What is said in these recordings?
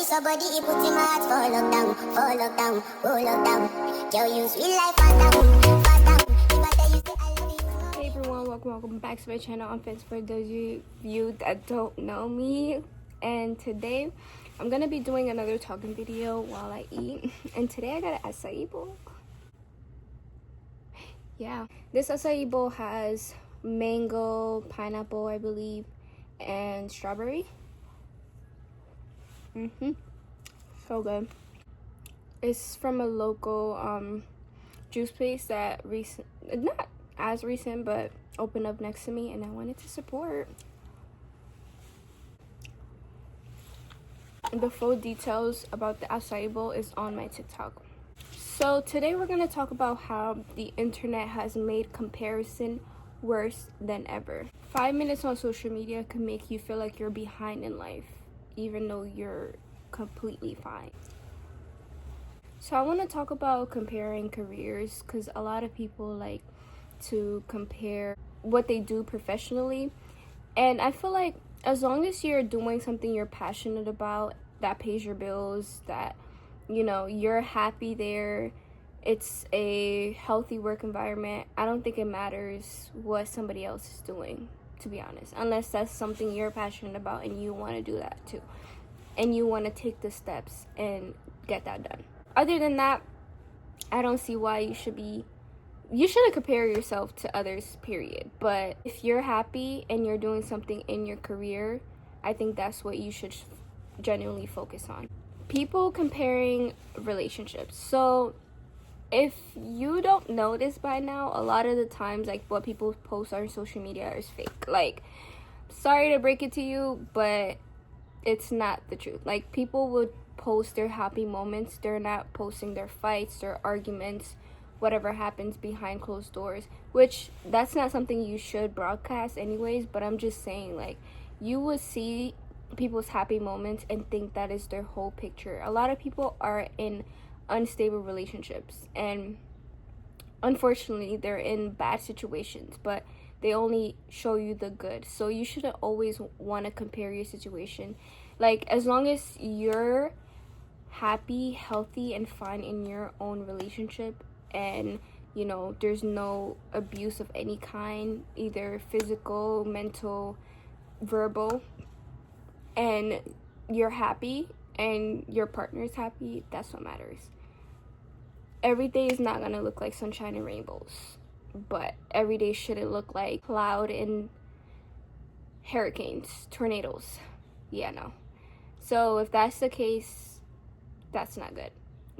somebody, he put him heart for lockdown, oh lockdown. Girl, you sweet life, fat down. If I tell you, say I love you. Hey everyone, welcome back to my channel. I'm Fence for those of you that don't know me. And today, I'm gonna be doing another talking video while I eat. And today I got an acai bowl. Yeah, this acai bowl has mango, pineapple, I believe, and strawberry. So good. It's from a local juice place that not as recent, but opened up next to me, and I wanted to support. The full details about the acai bowl is on my TikTok. So today we're going to talk about how the internet has made comparison worse than ever. 5 minutes on social media can make you feel like you're behind in life, even though you're completely fine. So I want to talk about comparing careers, because a lot of people like to compare what they do professionally. And I feel like as long as you're doing something you're passionate about, that pays your bills, that, you know, you're happy there, it's a healthy work environment, I don't think it matters what somebody else is doing, to be honest. Unless that's something you're passionate about and you want to do that too. And you want to take the steps and get that done. Other than that, I don't see why you shouldn't compare yourself to others, period. But if you're happy and you're doing something in your career, I think that's what you should genuinely focus on. People comparing relationships. So if you don't know this by now, a lot of the times, like, what people post on social media is fake. Like, sorry to break it to you, but it's not the truth. Like, people would post their happy moments. They're not posting their fights, their arguments, whatever happens behind closed doors, which that's not something you should broadcast anyways. But I'm just saying, like, you would see people's happy moments and think that is their whole picture. A lot of people are in unstable relationships, and unfortunately they're in bad situations, but they only show you the good. So you shouldn't always want to compare your situation. Like, as long as you're happy, healthy, and fine in your own relationship, and, you know, there's no abuse of any kind, either physical, mental, verbal, and you're happy and your partner's happy, that's what matters. Every day is not gonna look like sunshine and rainbows, but every day shouldn't look like cloud and hurricanes, tornadoes. Yeah, no. So if that's the case, that's not good.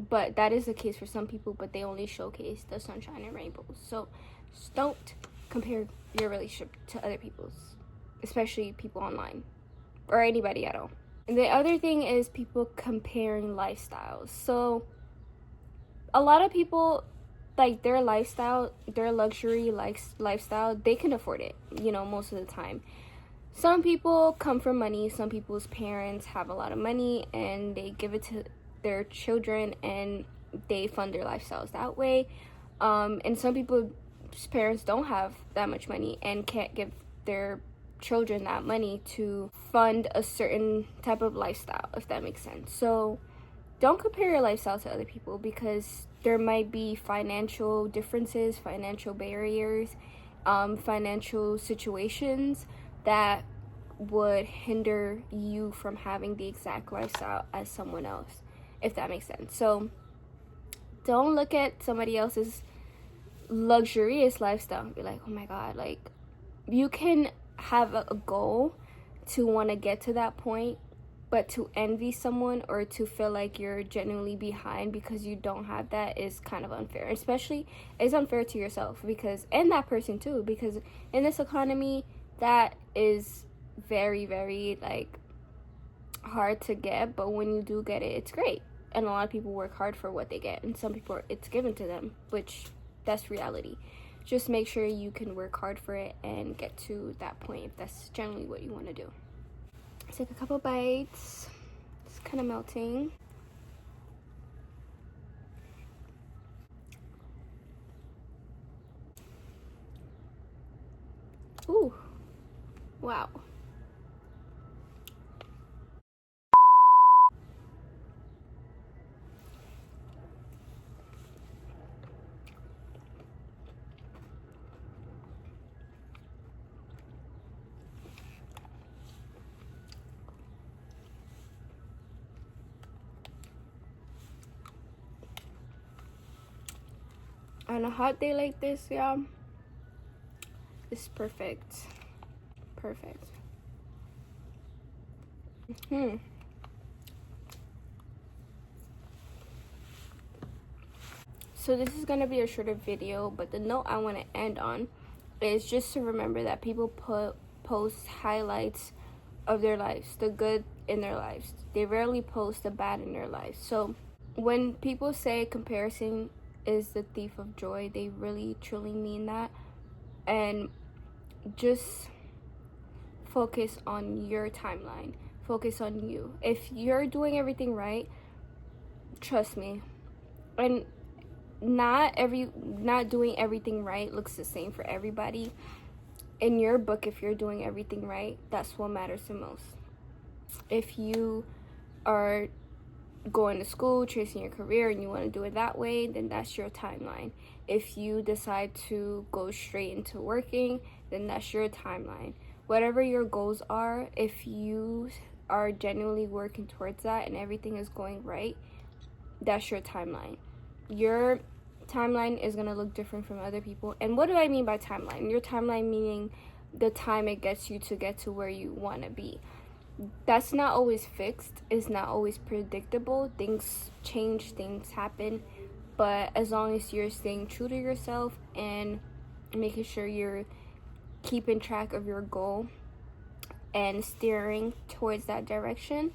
But that is the case for some people, but they only showcase the sunshine and rainbows. So just don't compare your relationship to other people's, especially people online or anybody at all. And the other thing is people comparing lifestyles. So a lot of people, like, their lifestyle, their luxury lifestyle, they can afford it, you know, most of the time. Some people come from money. Some people's parents have a lot of money and they give it to their children and they fund their lifestyles that way. And some people's parents don't have that much money and can't give their children that money to fund a certain type of lifestyle, if that makes sense. So don't compare your lifestyle to other people, because there might be financial differences, financial barriers, financial situations that would hinder you from having the exact lifestyle as someone else, if that makes sense. So don't look at somebody else's luxurious lifestyle and be like, oh my god. Like, you can have a goal to want to get to that point, but to envy someone or to feel like you're genuinely behind because you don't have that is kind of unfair. Especially, it's unfair to yourself, because, and that person too, because in this economy, that is very, very, like, hard to get. But when you do get it, it's great. And a lot of people work hard for what they get, and some people, it's given to them, which that's reality. Just make sure you can work hard for it and get to that point if that's generally what you want to do. Let's take a couple bites. It's kind of melting. Ooh, wow. on a hot day like this, y'all, it's perfect. Perfect. So this is gonna be a shorter video, but the note I want to end on is just to remember that people post highlights of their lives, the good in their lives. They rarely post the bad in their lives. So when people say comparison is the thief of joy, they really truly mean that. And just focus on your timeline. Focus on you. If you're doing everything right, trust me. And not doing everything right looks the same for everybody. In your book, if you're doing everything right, that's what matters the most. If you are going to school, chasing your career, and you want to do it that way, then that's your timeline. If you decide to go straight into working, then that's your timeline. Whatever your goals are, if you are genuinely working towards that and everything is going right, that's your timeline. Your timeline is going to look different from other people. And what do I mean by timeline? Your timeline meaning the time it gets you to get to where you want to be. That's not always fixed. It's not always predictable. Things change, things happen. But as long as you're staying true to yourself and making sure you're keeping track of your goal and steering towards that direction,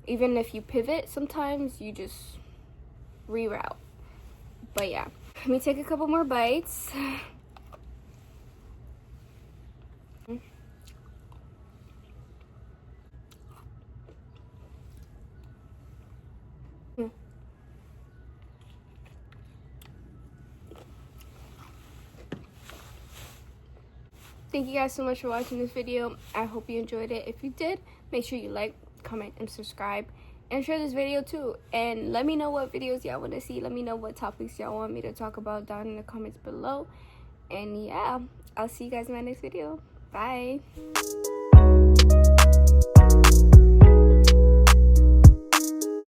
even if you pivot, sometimes you just reroute. But yeah, let me take a couple more bites. Thank you guys so much for watching this video. I hope you enjoyed it. If you did, make sure you like, comment, and subscribe. And share this video too. And let me know what videos y'all want to see. Let me know what topics y'all want me to talk about down in the comments below. And yeah, I'll see you guys in my next video. Bye.